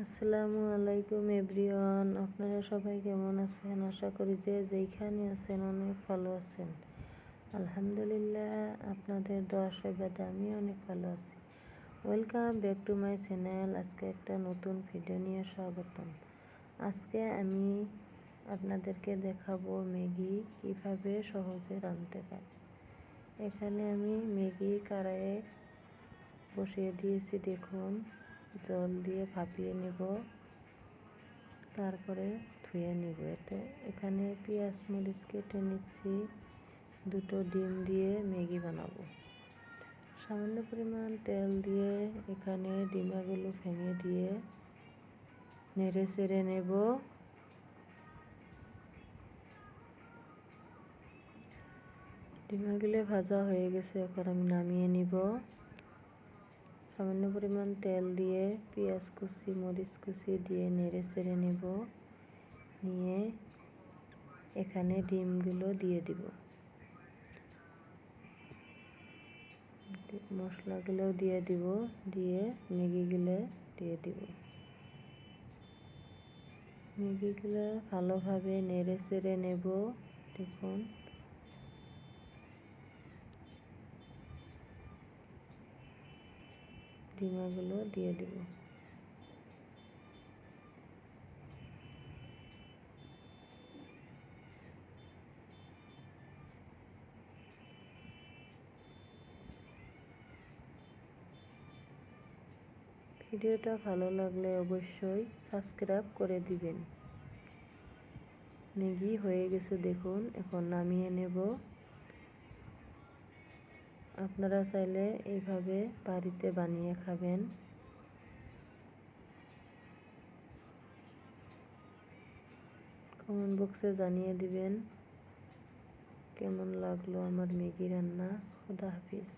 আসসালামু আলাইকুম এভরিওয়ান, আপনারা সবাই কেমন আছেন? আশা করি যে যেইখানে আছেন অনেক ভালো আছেন। আলহামদুলিল্লাহ, আপনাদের দোয়া আশীর্বাদে আমি অনেক ভালো আছি। Welcome back to my channel. আজকে একটা নতুন ভিডিও নিয়ে স্বাগতম। আজকে আমি আপনাদেরকে দেখাবো ম্যাগি কিভাবে সহজে রাঁধতে পারি। এখানে আমি ম্যাগি কড়াইয়ে বসিয়ে দিয়েছি, দেখুন। জল দিয়ে ভাপিয়ে নেব, তারপরে ধুয়ে নেব। এখানে পেঁয়াজ মরিচ কেটে নিচ্ছি, দুটো ডিম দিয়ে ম্যাগি বানাবো। সামান্য পরিমাণ তেল দিয়ে এখানে ডিমগুলো ভেঙে দিয়ে নেড়ে চেড়ে নেব। ডিমগুলো ভাজা হয়ে গেছে, এখন আমি নামিয়ে নিব। সামান্য পরিমাণ তেল দিয়ে পেঁয়াজ কুচি মরিচ কুচি দিয়ে নেড়ে চেড়ে নেব। নিয়ে এখানে ডিমগুলো দিয়ে দিব, মশলাগুলো দিয়ে দিব, দিয়ে ম্যাগিগুলো দিয়ে দিব। ম্যাগিগুলো ভালোভাবে নেড়ে চেড়ে নেব, দেখুন। ডিমগুলো দিয়ে দিব। ভিডিওটা ভালো লাগলে অবশ্যই সাবস্ক্রাইব করে দিবেন। ম্যাগি হয়ে গেছে, দেখুন। এখন নামিয়ে নেব। আপনারা চাইলে এইভাবে বাড়িতে বানিয়ে খাবেন। কমেন্ট বক্সে জানিয়ে দিবেন কেমন লাগলো আমার ম্যাগি রান্না। খুদা হাফিজ।